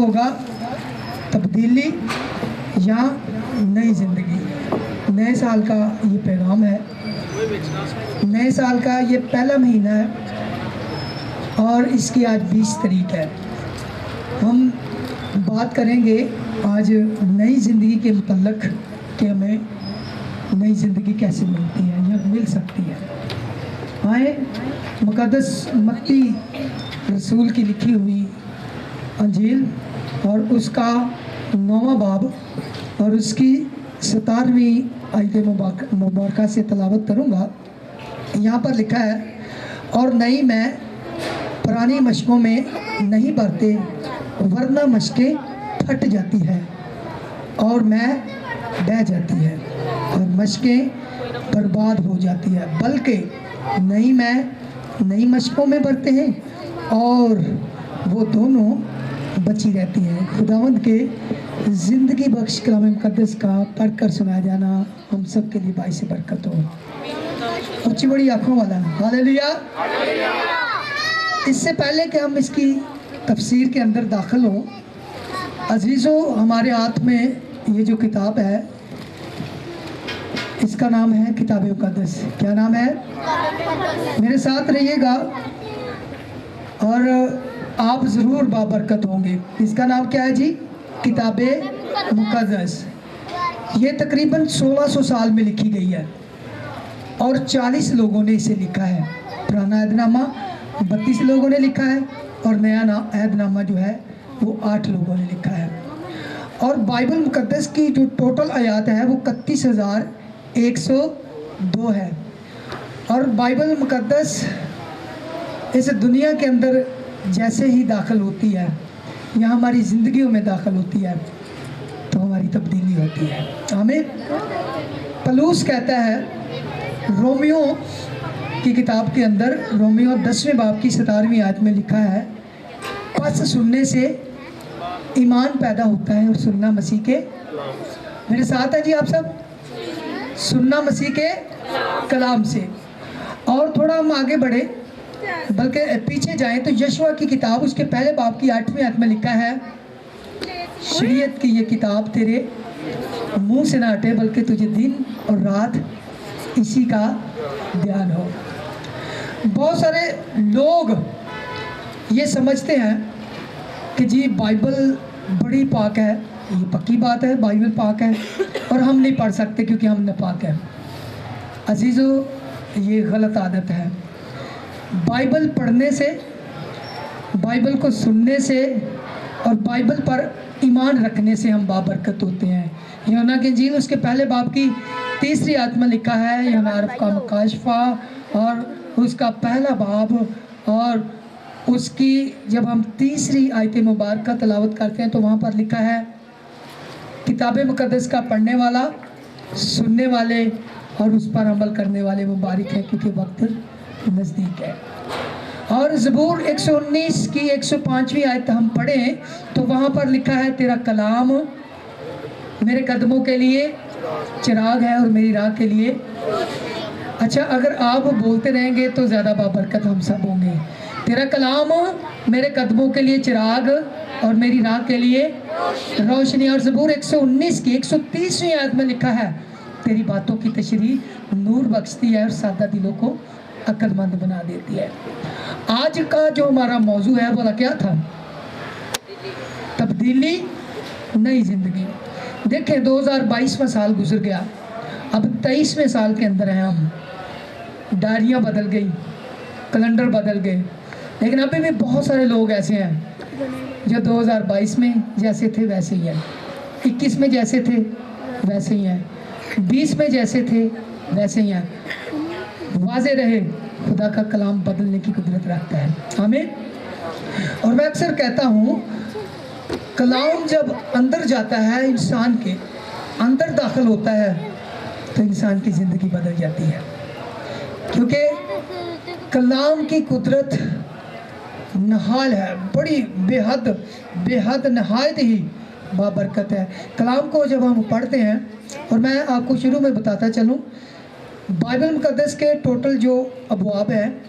होगा तब्दीली या नई ज़िंदगी। नए साल का ये पैगाम है। नए साल का ये पहला महीना है और इसकी आज 20 तारीख है। हम बात करेंगे आज नई ज़िंदगी के मुतल्लक कि हमें नई ज़िंदगी कैसे मिलती है या मिल सकती है। आए मुक़द्दस मत्ती रसूल की लिखी हुई अंजील और उसका 9वां बाब और उसकी 17वीं आयत मुबारका से तलावत करूँगा। यहाँ पर लिखा है, और नई मैं पुरानी मशकों में नहीं भरते, वरना मशकें फट जाती है और मैं बह जाती है और मशकें बर्बाद हो जाती है, बल्कि नई मैं नई मशकों में भरते हैं और वो दोनों बची रहती हैं। खुदावंद के ज़िंदगी बख्श कलाम मुक़द्दस का पढ़कर सुनाया जाना हम सब के लिए बाइस बरकत हो। ऊंची बड़ी आँखों वाला हालेलुया। इससे पहले कि हम इसकी तफसीर के अंदर दाखिल हों, अजीज़ों, हमारे हाथ में ये जो किताब है इसका नाम है किताब मुक़द्दस। क्या नाम है? मेरे साथ रहिएगा और आप ज़रूर बाबरकत होंगे। इसका नाम क्या है जी? किताब मुक़द्दस। ये तकरीबन 1600 साल में लिखी गई है और 40 लोगों ने इसे लिखा है। पुराना अहदनामा 32 लोगों ने लिखा है और नया अहदनामा जो है वो 8 लोगों ने लिखा है। और बाइबल मुक़द्दस की जो टोटल आयात है वो 31,102 है। और बाइबल मुक़द्दस इस दुनिया के अंदर जैसे ही दाखिल होती है या हमारी ज़िंदगियों में दाखिल होती है तो हमारी तब्दीली होती है। आमीन। पलूस कहता है रोमियो की किताब के अंदर, रोमियो 10वें बाब की 17वीं आयत में लिखा है, बस सुनने से ईमान पैदा होता है और सुनना मसीह के, मेरे साथ है जी आप सब, सुनना मसीह के कलाम से। और थोड़ा हम आगे बढ़े बल्कि पीछे जाएं तो यशवा की किताब उसके पहले बाब की 8वीं आयत में लिखा है, शरीयत की ये किताब तेरे मुंह से ना हटे, बल्कि तुझे दिन और रात इसी का ध्यान हो। बहुत सारे लोग ये समझते हैं कि जी बाइबल बड़ी पाक है। ये पक्की बात है, बाइबल पाक है और हम नहीं पढ़ सकते क्योंकि हम नापाक हैं। अजीज़ों, ये गलत आदत है। बाइबल पढ़ने से, बाइबल को सुनने से और बाइबल पर ईमान रखने से हम बाबरकत होते हैं। यूहन्ना की इंजील उसके पहले बाब की 3री आयत में लिखा है, यूहन्ना अरब का मुकाशफा और उसका पहला बाब और उसकी जब हम 3री आयत मुबारक का तलावत करते हैं तो वहाँ पर लिखा है, किताब मुक़द्दस का पढ़ने वाला, सुनने वाले और उस पर अमल करने वाले मुबारक है क्योंकि वक्त नज़दीक है। और ज़बूर 119 की 105वीं आयत हम पढ़ें तो वहाँ पर लिखा है, तेरा कलाम मेरे कदमों के लिए चिराग है और मेरी राह के लिए। अच्छा, अगर आप बोलते रहेंगे तो ज़्यादा बाबरकत हम सब होंगे। तेरा कलाम मेरे कदमों के लिए चिराग और मेरी राह के लिए रोशनी। और ज़बूर 119 की 130वीं आयत में लिखा है, तेरी बातों की तशरीह नूर बख्शती है और सादा दिलों को अक्लमंद बना देती है। आज का जो हमारा मौजू है वो क्या था? तब्दीली, नई ज़िंदगी। देखें, 2022वां साल गुजर गया, अब 23वें साल के अंदर हैं हम। डायरियाँ बदल गई, कैलेंडर बदल गए, लेकिन अभी भी बहुत सारे लोग ऐसे हैं जो 2022 में जैसे थे वैसे ही हैं, 21 में जैसे थे वैसे ही हैं, 20 में जैसे थे वैसे ही हैं। वाज़े रहे, खुदा का कलाम बदलने की कुदरत रखता है। आमीन। और मैं अक्सर कहता हूँ, कलाम जब अंदर जाता है, इंसान के अंदर दाखिल होता है तो इंसान की ज़िंदगी बदल जाती है, क्योंकि कलाम की कुदरत नहाल है, बड़ी बेहद नहायत ही बाबरकत है। कलाम को जब हम पढ़ते हैं, और मैं आपको शुरू में बताता चलूँ, बाइबल मुक़द्दस के टोटल जो अबवाब हैं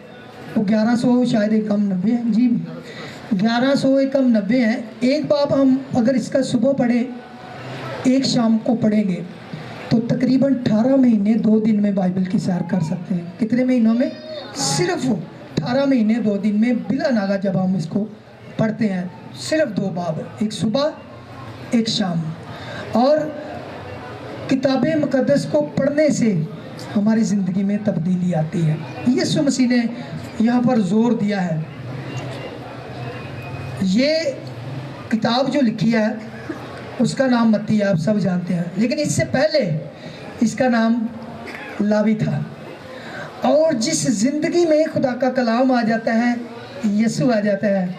वो 1100 शायद एक कम 90 हैं जी, 1100 एकम 90 है। एक बाब हम अगर इसका सुबह पढ़े, एक शाम को पढ़ेंगे, तो तकरीबन 18 महीने 2 दिन में बाइबल की सैर कर सकते हैं। कितने महीनों में? सिर्फ 18 महीने 2 दिन में बिला नागा जब हम इसको पढ़ते हैं, सिर्फ 2 बाब, एक सुबह एक शाम। और किताब मुक़द्दस को पढ़ने से हमारी ज़िंदगी में तब्दीली आती है। यीशु मसीह ने यहाँ पर ज़ोर दिया है। ये किताब जो लिखी है उसका नाम मत्ती, आप सब जानते हैं, लेकिन इससे पहले इसका नाम लावी था। और जिस ज़िंदगी में खुदा का कलाम आ जाता है, यीशु आ जाता है,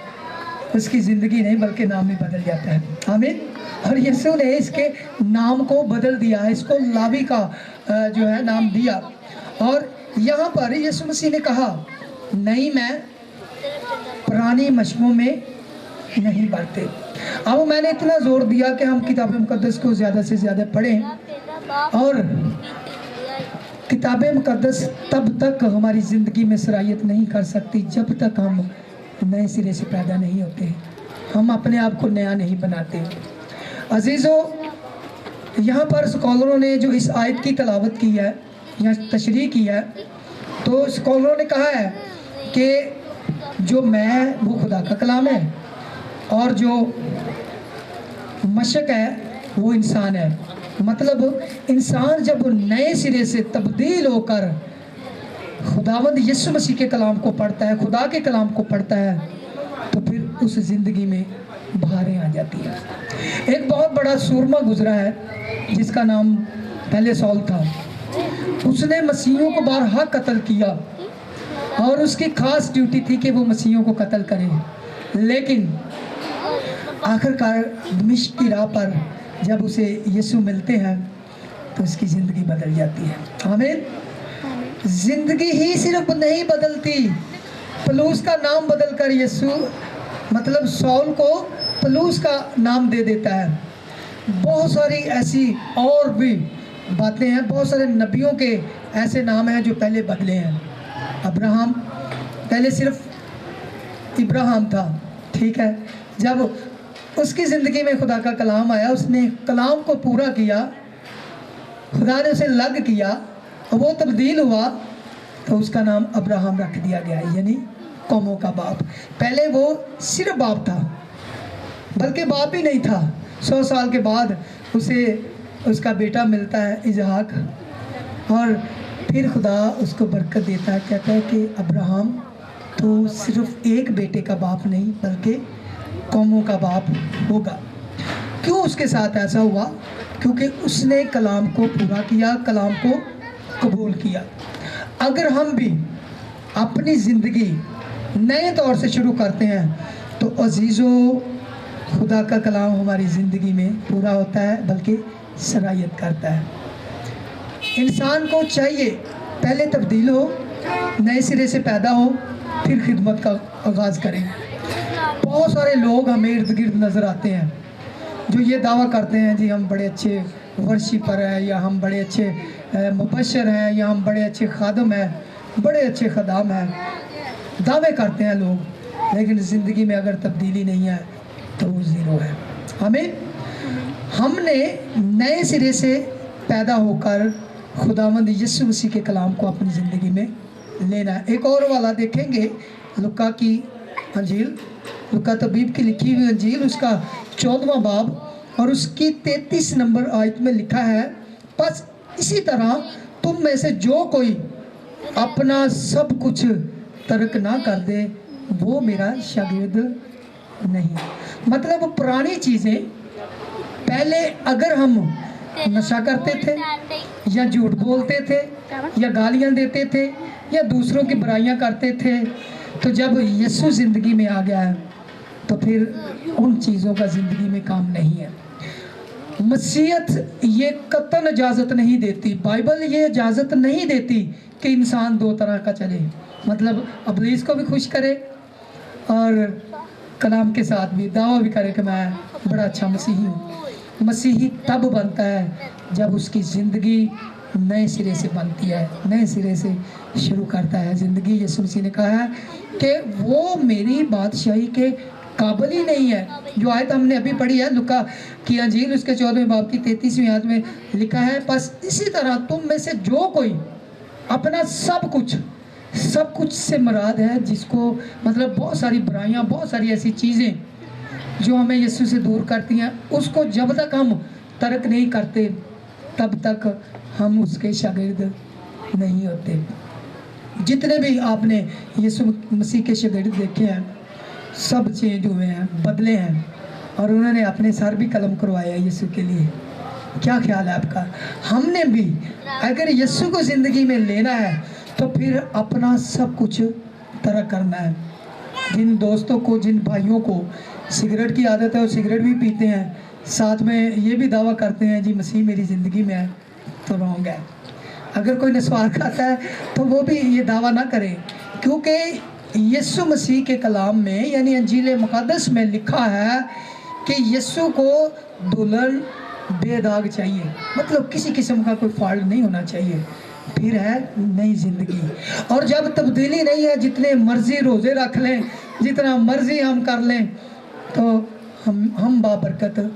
उसकी ज़िंदगी नहीं बल्कि नाम ही बदल जाता है। आमीन। और यीशु ने इसके नाम को बदल दिया, इसको लावी का जो है नाम दिया। और यहाँ पर यीशु मसीह ने कहा, नहीं मैं पुरानी मशकों में नहीं बढ़ते। अब मैंने इतना ज़ोर दिया कि हम किताब मुक़द्दस को ज़्यादा से ज़्यादा पढ़ें, और किताब मुक़द्दस तब तक हमारी ज़िंदगी में सरायत नहीं कर सकती जब तक हम नए सिरे से पैदा नहीं होते, हम अपने आप को नया नहीं बनाते। अजीज़ों, यहाँ पर स्कॉलरों ने जो इस आयत की तलावत की है या तशरीह की है, तो स्कॉलरों ने कहा है कि जो मैं है वो खुदा का कलाम है, और जो मशक है वो इंसान है। मतलब इंसान जब नए सिरे से तब्दील होकर खुदावंद यीशु मसीह के कलाम को पढ़ता है, खुदा के कलाम को पढ़ता है, तो फिर उस ज़िंदगी में बहारें आ जाती है। एक बहुत बड़ा सूरमा गुजरा है जिसका नाम पहले सौल था। उसने मसीहों को बारहा कत्ल किया और उसकी खास ड्यूटी थी कि वो मसीहों को कत्ल करे, लेकिन आखिरकार दमिश्क की राह पर जब उसे यीशु मिलते हैं तो उसकी ज़िंदगी बदल जाती है। आमीन। ज़िंदगी ही सिर्फ नहीं बदलती, पलूस का नाम बदलकर यीशु मतलब सौल को पलूस का नाम दे देता है। बहुत सारी ऐसी और भी बातें हैं, बहुत सारे नबियों के ऐसे नाम हैं जो पहले बदले हैं। अब्राहम पहले सिर्फ इब्राहिम था, ठीक है। जब उसकी ज़िंदगी में खुदा का कलाम आया, उसने कलाम को पूरा किया, खुदा ने उसे लग किया, वो तब्दील हुआ, तो उसका नाम अब्राहम रख दिया गया, यानी कौमों का बाप। पहले वो सिर्फ बाप था, बल्कि बाप ही नहीं था। 100 साल के बाद उसे उसका बेटा मिलता है इसहाक, और फिर खुदा उसको बरकत देता है, कहता है कि अब्राहम तो सिर्फ एक बेटे का बाप नहीं बल्कि कौमों का बाप होगा। क्यों उसके साथ ऐसा हुआ? क्योंकि उसने कलाम को पूरा किया, कलाम को कबूल किया। अगर हम भी अपनी ज़िंदगी नए तौर से शुरू करते हैं तो अजीज़ों, खुदा का कलाम हमारी ज़िंदगी में पूरा होता है बल्कि सरायत करता है। इंसान को चाहिए पहले तब्दील हो, नए सिरे से पैदा हो, फिर खिदमत का आगाज़ करें। बहुत सारे लोग हमें इर्द गिर्द नज़र आते हैं जो ये दावा करते हैं, जी हम बड़े अच्छे वर्शिपर हैं, या हम बड़े अच्छे मुबशर हैं, या हम बड़े अच्छे खादम हैं, बड़े अच्छे खदाम हैं। दावे करते हैं लोग, लेकिन ज़िंदगी में अगर तब्दीली नहीं है तो वो ज़ीरो है। हमने नए सिरे से पैदा होकर खुदावंद यीशु मसीह के कलाम को अपनी ज़िंदगी में लेना है। एक और वाला देखेंगे, लुका की अंजील, लुका तबीब की लिखी हुई अंजील, उसका 14वां बाब और उसकी 33 नंबर आयत में लिखा है, बस इसी तरह तुम में से जो कोई अपना सब कुछ तर्क ना कर दे वो मेरा शागिर्द नहीं। मतलब पुरानी चीज़ें, पहले अगर हम नशा करते थे या झूठ बोलते थे या गालियां देते थे या दूसरों की बुराइयां करते थे, तो जब यीशु ज़िंदगी में आ गया है तो फिर उन चीज़ों का ज़िंदगी में काम नहीं है। मसीहत ये कतन इजाज़त नहीं देती, बाइबल ये इजाज़त नहीं देती कि इंसान दो तरह का चले, मतलब इब्लीस को भी खुश करे और कलाम के साथ भी दावा भी करे कि मैं बड़ा अच्छा मसीही हूँ। मसीही तब बनता है जब उसकी ज़िंदगी नए सिरे से बनती है, नए सिरे से शुरू करता है ज़िंदगी। यीशु मसीह ने कहा है कि वो मेरी बादशाही के काबिल ही नहीं है। जो आयत हमने अभी पढ़ी है लुका की अंजील उसके 14वें बाब की 33वीं आयत में लिखा है, बस इसी तरह तुम में से जो कोई अपना सब कुछ से मुराद है, जिसको मतलब बहुत सारी बुराइयां, बहुत सारी ऐसी चीज़ें जो हमें यीशु से दूर करती हैं, उसको जब तक हम तर्क नहीं करते तब तक हम उसके शागिर्द नहीं होते। जितने भी आपने यीशु मसीह के शागिर्द देखे हैं सब चेंज हुए हैं, बदले हैं, और उन्होंने अपने सर भी कलम करवाया यीशु के लिए। क्या ख्याल है आपका? हमने भी अगर यीशु को ज़िंदगी में लेना है तो फिर अपना सब कुछ तरक करना है। जिन दोस्तों को, जिन भाइयों को सिगरेट की आदत है और सिगरेट भी पीते हैं, साथ में ये भी दावा करते हैं जी मसीह मेरी ज़िंदगी में है, तो रॉन्ग है। अगर कोई नस्वार खाता है तो वो भी ये दावा ना करे, क्योंकि यीशु मसीह के कलाम में यानी अंजील मुक़द्दस में लिखा है कि यीशु को दुल्हन बेदाग चाहिए, मतलब किसी किस्म का कोई फॉल्ट नहीं होना चाहिए, फिर है नई ज़िंदगी। और जब तब्दीली नहीं है, जितने मर्जी रोज़े रख लें, जितना मर्जी हम कर लें, तो हम बाबरकत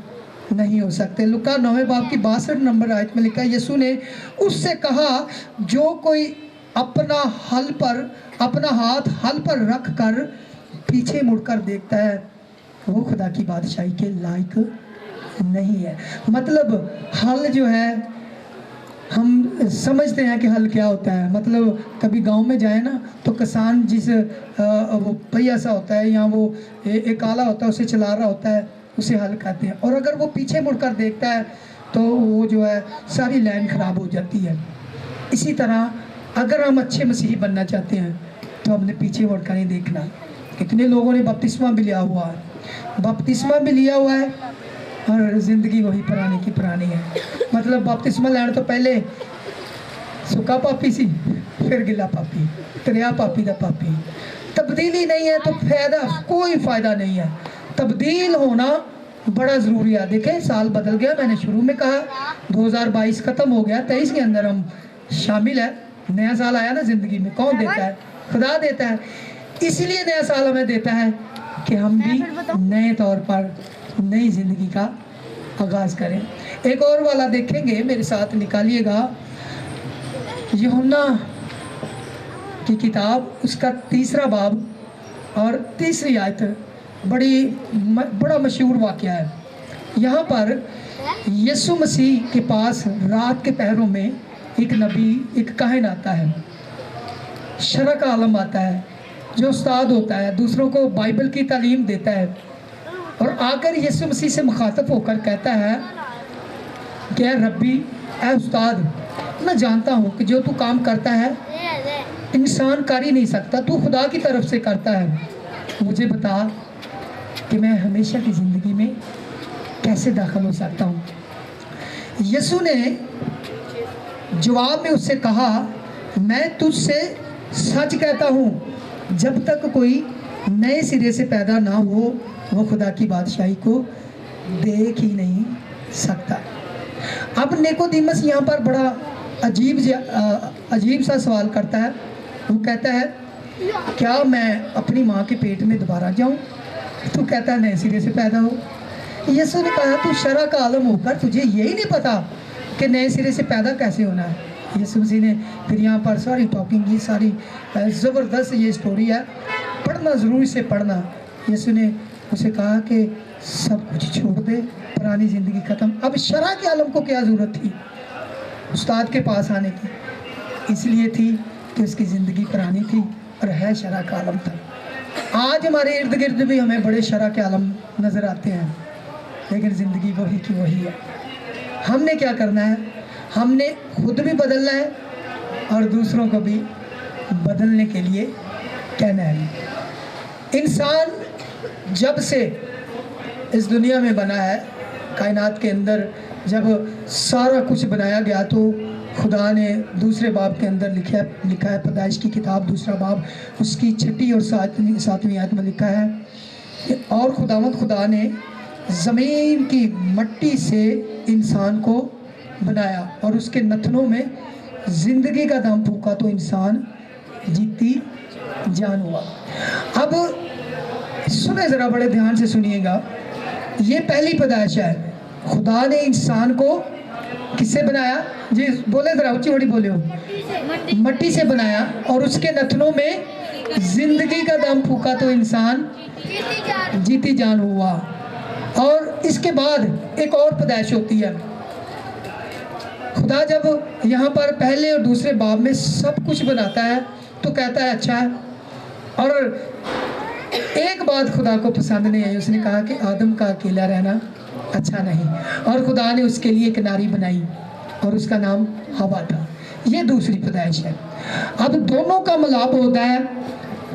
नहीं हो सकते। लुका 9वें बाब की 62 नंबर आयत में लिखा है, यीशु ने उससे कहा, जो कोई अपना हाथ हल पर रख कर पीछे मुड़कर देखता है वो खुदा की बादशाही के लायक नहीं है। मतलब हल जो है, हम समझते हैं कि हल क्या होता है। मतलब कभी गांव में जाए ना तो किसान जिस वो पहिया सा होता है या वो एक आला होता है उसे चला रहा होता है, उसे हल कहते हैं। और अगर वो पीछे मुड़कर देखता है तो वो जो है सारी लाइन ख़राब हो जाती है। इसी तरह अगर हम अच्छे मसीही बनना चाहते हैं तो हमने पीछे मुड़कर नहीं देखना। कितने लोगों ने बपतिस्मा भी लिया हुआ है, और ज़िंदगी वही पुरानी की पुरानी है। मतलब बपतिस्मा लेने तो पहले सुक्का पापी सी, फिर गिला पापी, त्रिया पापी दा पापी। तब्दीली नहीं है तो कोई फ़ायदा नहीं है। तब्दील होना बड़ा ज़रूरी है। देखें साल बदल गया, मैंने शुरू में कहा 2022 ख़त्म हो गया, 23 के अंदर हम शामिल है। नया साल आया ना ज़िंदगी में, कौन देता है? खुदा देता है। इसलिए नया साल हमें देता है कि हम भी नए तौर पर नई ज़िंदगी का आगाज़ करें। एक और वाला देखेंगे, मेरे साथ निकालिएगा, यूहन्ना की किताब उसका 3रा बाब और 3री आयत। बड़ा मशहूर वाक़या है। यहाँ पर यीशु मसीह के पास रात के पहरों में एक नबी, एक काहिन आता है, शरअ का आलम आता है, जो उस्ताद होता है, दूसरों को बाइबल की तालीम देता है, और आकर यीशु मसीह से मुखातब होकर कहता है कि रब्बी, ए उस्ताद, मैं जानता हूँ कि जो तू काम करता है इंसान कर ही नहीं सकता, तू खुदा की तरफ से करता है। मुझे बता कि मैं हमेशा की ज़िंदगी में कैसे दाखिल हो सकता हूँ। यीशु ने जवाब में उससे कहा, मैं तुझसे सच कहता हूँ, जब तक कोई नए सिरे से पैदा ना हो वो खुदा की बादशाही को देख ही नहीं सकता। अब निकोदेमस यहाँ पर बड़ा अजीब सा सवाल करता है। वो कहता है, क्या मैं अपनी माँ के पेट में दोबारा जाऊँ? तू कहता है नए सिरे से पैदा हो। यीशु ने कहा, तू शरअ का आलम होकर तुझे यही नहीं पता कि नए सिरे से पैदा कैसे होना है। यीशु मसीह ने फिर यहाँ पर सारी टॉकिंग की, सारी ज़बरदस्त ये स्टोरी है, पढ़ना ज़रूर, इसे पढ़ना। यीशु ने उसे कहा कि सब कुछ छोड़ दे, पुरानी ज़िंदगी ख़त्म। अब शरअ के आलम को क्या ज़रूरत थी उस्ताद के पास आने की? इसलिए थी कि उसकी ज़िंदगी पुरानी थी और है शरअ का आलम था। आज हमारे इर्द गिर्द भी हमें बड़े शरअ के आलम नज़र आते हैं, लेकिन ज़िंदगी वही की वही है। हमने क्या करना है? हमने खुद भी बदलना है और दूसरों को भी बदलने के लिए कहना है। इंसान जब से इस दुनिया में बना है, कायनात के अंदर जब सारा कुछ बनाया गया, तो खुदा ने दूसरे बाब के अंदर लिखा है, पैदाइश की किताब 2रा बाब उसकी 6ठी और 7वीं आयत में लिखा है कि और खुदा ने ज़मीन की मट्टी से इंसान को बनाया और उसके नथनों में ज़िंदगी का दम फूंका, तो इंसान जीती जान हुआ। अब सुने ज़रा, बड़े ध्यान से सुनिएगा। ये पहली पैदाइश है। खुदा ने इंसान को किससे बनाया? जी बोले ज़रा, ऊंची बड़ी बोले हो। मट्टी से बनाया और उसके नथनों में जिंदगी का दम फूका तो इंसान जीती जान हुआ। और इसके बाद एक और पैदाइश होती है। खुदा जब यहाँ पर पहले और दूसरे बाब में सब कुछ बनाता है तो कहता है अच्छा है। और एक बात खुदा को पसंद नहीं आई, उसने कहा कि आदम का अकेला रहना अच्छा नहीं, और खुदा ने उसके लिए एक नारी बनाई और उसका नाम हवा था। ये दूसरी पैदाइश है। अब दोनों का मिलाप होता है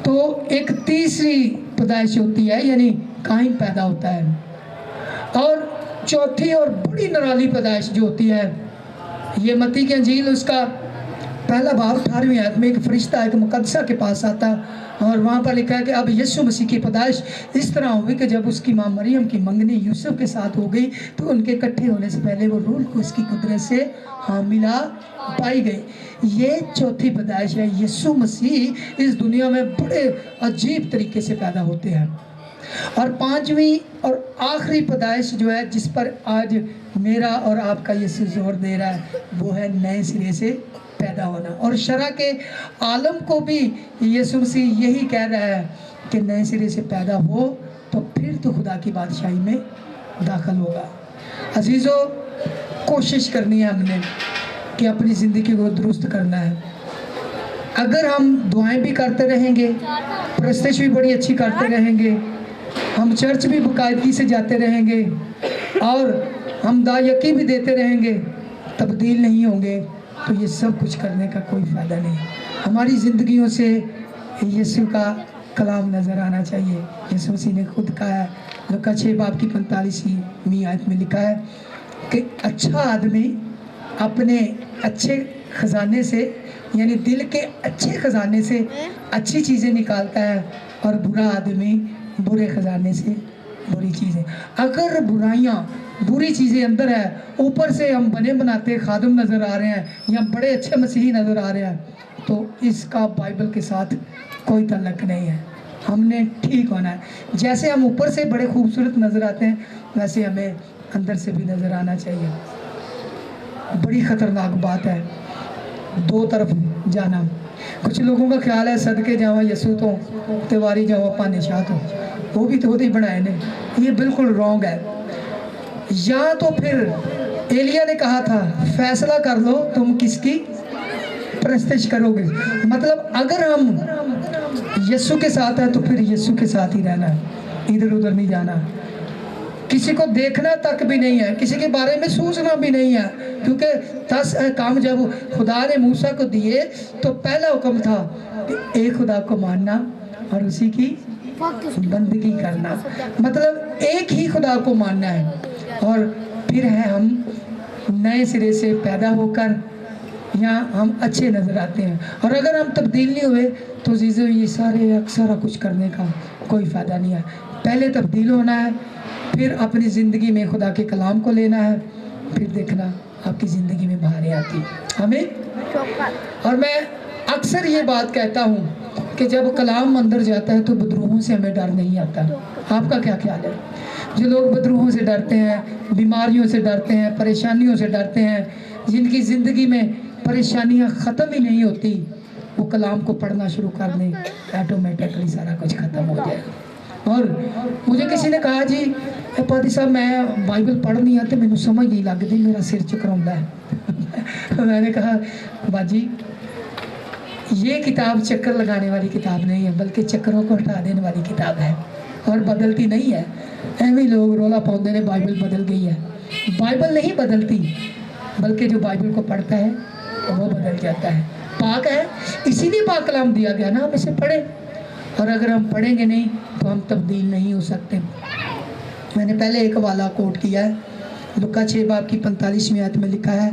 तो एक तीसरी पैदाइश होती है, यानी काइन पैदा होता है। और चौथी और बड़ी निराली पैदाइश जो होती है, ये मत्ती की अंजील उसका पहला बाब 18वीं आयत में एक फरिश्ता एक मुकद्दसा के पास आता और वहाँ पर लिखा है कि अब यीशु मसीह की पैदाइश इस तरह हुई कि जब उसकी माँ मरियम की मंगनी यूसुफ के साथ हो गई तो उनके इकट्ठे होने से पहले वो रूह को उसकी कुदरत से हामिला पाई गई। ये चौथी पैदाइश है। यीशु मसीह इस दुनिया में बड़े अजीब तरीके से पैदा होते हैं। और पांचवी और आखिरी पैदाइश जो है, जिस पर आज मेरा और आपका यीशु जोर दे रहा है, वो है नए सिरे से पैदा होना। और शरअ के आलम को भी यीशु मसीह यही कह रहा है कि नए सिरे से पैदा हो तो फिर तो खुदा की बादशाही में दाखिल होगा। अजीज़ों, कोशिश करनी है हमने कि अपनी ज़िंदगी को दुरुस्त करना है। अगर हम दुआएं भी करते रहेंगे, प्रस्तश भी बड़ी अच्छी करते रहेंगे, हम चर्च भी बाकायदगी से जाते रहेंगे और हम दायकी भी देते रहेंगे, तब्दील नहीं होंगे तो ये सब कुछ करने का कोई फ़ायदा नहीं। हमारी ज़िंदगियों से यीशु का कलाम नज़र आना चाहिए। यीशु मसीह ने खुद कहा है, लूका 6 बाब की 45वीं आयत में लिखा है कि अच्छा आदमी अपने अच्छे ख़जाने से, यानी दिल के अच्छे ख़जाने से अच्छी चीज़ें निकालता है और बुरा आदमी बुरे ख़जाने से बुरी चीज़ें। अगर बुराइयाँ बुरी चीज़ें अंदर है, ऊपर से हम बने बनाते खादम नज़र आ रहे हैं या बड़े अच्छे मसीही नज़र आ रहे हैं, तो इसका बाइबल के साथ कोई ताल्लुक़ नहीं है। हमने ठीक होना है। जैसे हम ऊपर से बड़े खूबसूरत नज़र आते हैं, वैसे हमें अंदर से भी नज़र आना चाहिए। बड़ी ख़तरनाक बात है दो तरफ जाना। कुछ लोगों का ख्याल है सदके जावा यसू तो तिवारी जावा पाने शाह तो वो भी तो ही बनाए ने। ये बिल्कुल रॉन्ग है। या तो फिर एलिया ने कहा था फैसला कर लो तुम किसकी प्रस्तश करोगे। मतलब अगर हम यीशु के साथ हैं तो फिर यीशु के साथ ही रहना है, इधर उधर नहीं जाना। किसी को देखना तक भी नहीं है, किसी के बारे में सोचना भी नहीं है, क्योंकि 10 काम जब खुदा ने मूसा को दिए तो पहला हुक्म था कि एक खुदा को मानना और उसी की बंदगी करना। मतलब एक ही खुदा को मानना है। और फिर है हम नए सिरे से पैदा होकर यहाँ हम अच्छे नज़र आते हैं। और अगर हम तब्दील नहीं हुए तो चीज़ों ये सारा कुछ करने का कोई फ़ायदा नहीं है। पहले तब्दील होना है, फिर अपनी ज़िंदगी में खुदा के कलाम को लेना है, फिर देखना आपकी ज़िंदगी में बहारें आती हैं। हमें और मैं अक्सर ये बात कहता हूँ कि जब कलाम अंदर जाता है तो बदरूहों से हमें डर नहीं आता। आपका क्या ख्याल है? जो लोग बदरूहों से डरते हैं, बीमारियों से डरते हैं, परेशानियों से डरते हैं, जिनकी ज़िंदगी में परेशानियाँ ख़त्म ही नहीं होती, वो कलाम को पढ़ना शुरू कर दें, ऑटोमेटिकली सारा कुछ ख़त्म हो जाएगा। और मुझे किसी ने कहा जी पादी साहब मैं बाइबल पढ़ नहीं आते, मैंने समझ नहीं लगती, मेरा सिर चकराता है। मैंने कहा बाजी ये किताब चक्कर लगाने वाली किताब नहीं है, बल्कि चक्करों को हटा देने वाली किताब है और बदलती नहीं है। ऐਵੇਂ लोग रोला पाते हैं बाइबल बदल गई है। बाइबल नहीं बदलती, बल्कि जो बाइबल को पढ़ता है वो बदल जाता है। पाक है, इसीलिए पाक कलाम दिया गया ना, हम इसे पढ़ें। और अगर हम पढ़ेंगे नहीं तो हम तब्दील नहीं हो सकते। मैंने पहले एक वाला कोट किया है, लूका 6 बाब की 45वीं आयत में लिखा है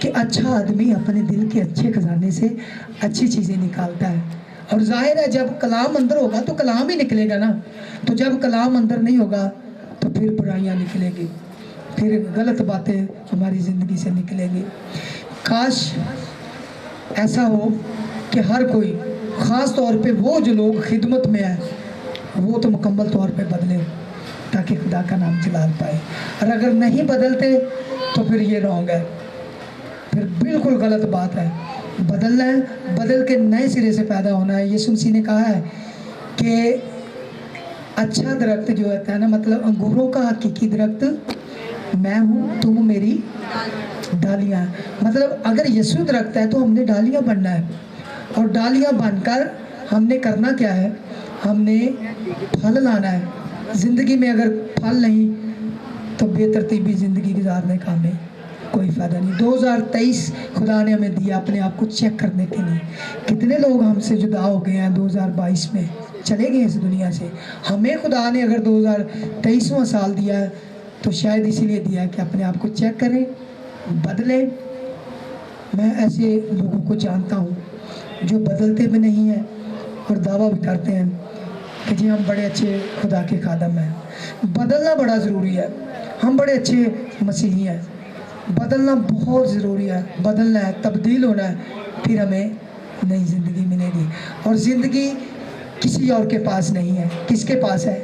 कि अच्छा आदमी अपने दिल के अच्छे खजाने से अच्छी चीज़ें निकालता है। और जाहिर है जब कलाम अंदर होगा तो कलाम ही निकलेगा ना। तो जब कलाम अंदर नहीं होगा तो फिर बुराइयाँ निकलेगी, फिर गलत बातें हमारी ज़िंदगी से निकलेंगी। काश ऐसा हो कि हर कोई, ख़ास तौर पे वो जो लोग खिदमत में हैं, वो तो मुकम्मल तौर पे बदले ताकि खुदा का नाम जलाल पाए। और अगर नहीं बदलते तो फिर ये रॉन्ग है, फिर बिल्कुल गलत बात है। बदलना है, बदल के नए सिरे से पैदा होना है। यीशु मसीह ने कहा है कि अच्छा दरख्त जो होता है ना, मतलब अंगूरों का हकीकी दरख्त मैं हूँ, तुम मेरी डालियाँ। मतलब अगर यीशु दरख्त है तो हमने डालियाँ बनना है, और डालियाँ बनकर हमने करना क्या है, हमने फल लाना है। ज़िंदगी में अगर फल नहीं तो बेतरतीबी ज़िंदगी गुजारने का हमें कोई फ़ायदा नहीं। 2023 खुदा ने हमें दिया अपने आप को चेक करने के लिए। कितने लोग हमसे जुदा हो गए हैं 2022 में, चले गए इस दुनिया से। हमें खुदा ने अगर 2023वां साल दिया है तो शायद इसीलिए दिया है कि अपने आप को चेक करें, बदलें। मैं ऐसे लोगों को जानता हूँ जो बदलते भी नहीं हैं और दावा भी करते हैं कि जी हम बड़े अच्छे खुदा के खादम हैं। बदलना बड़ा ज़रूरी है। हम बड़े अच्छे मसीही हैं, बदलना बहुत ज़रूरी है। बदलना है, तब्दील होना है, फिर हमें नई ज़िंदगी मिलेगी। और ज़िंदगी किसी और के पास नहीं है, किसके पास है?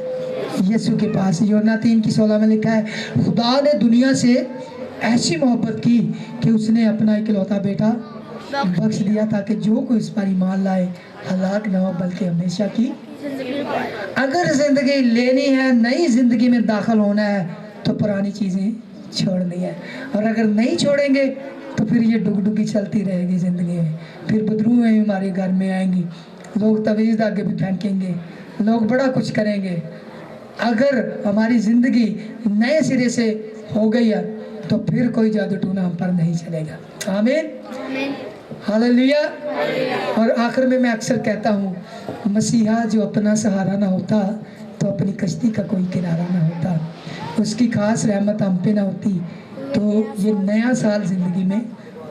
यीशु के पास। यूहन्ना 3:16 में लिखा है, खुदा ने दुनिया से ऐसी मोहब्बत की कि उसने अपना इकलौता बेटा बख्श दिया ताकि जो कोई इस पर ईमान लाए हलाक न हो बल्कि हमेशा की। अगर ज़िंदगी लेनी है, नई ज़िंदगी में दाखिल होना है तो पुरानी चीज़ें छोड़नी है। और अगर नहीं छोड़ेंगे तो फिर ये डुगडुगी चलती रहेगी ज़िंदगी में। फिर बदरूहें हमारे घर में आएंगी, लोग तवीज़ आगे भी फेंकेंगे, लोग बड़ा कुछ करेंगे। अगर हमारी ज़िंदगी नए सिरे से हो गई है तो फिर कोई जादू टूना हम पर नहीं चलेगा। आमीन, हालेलुया। और आखिर में मैं अक्सर कहता हूँ, मसीहा जो अपना सहारा ना होता तो अपनी कश्ती का कोई किनारा ना होता, उसकी खास रहमत हम पे ना होती तो ये नया साल ज़िंदगी में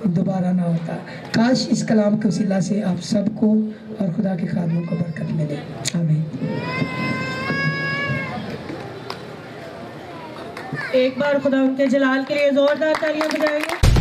दोबारा ना होता। काश इस कलाम के वसीला से आप सबको और खुदा के खादमों को बरकत मिले। आमीन। एक बार खुदा उनके जलाल के लिए जोरदार तालियां बजाइए।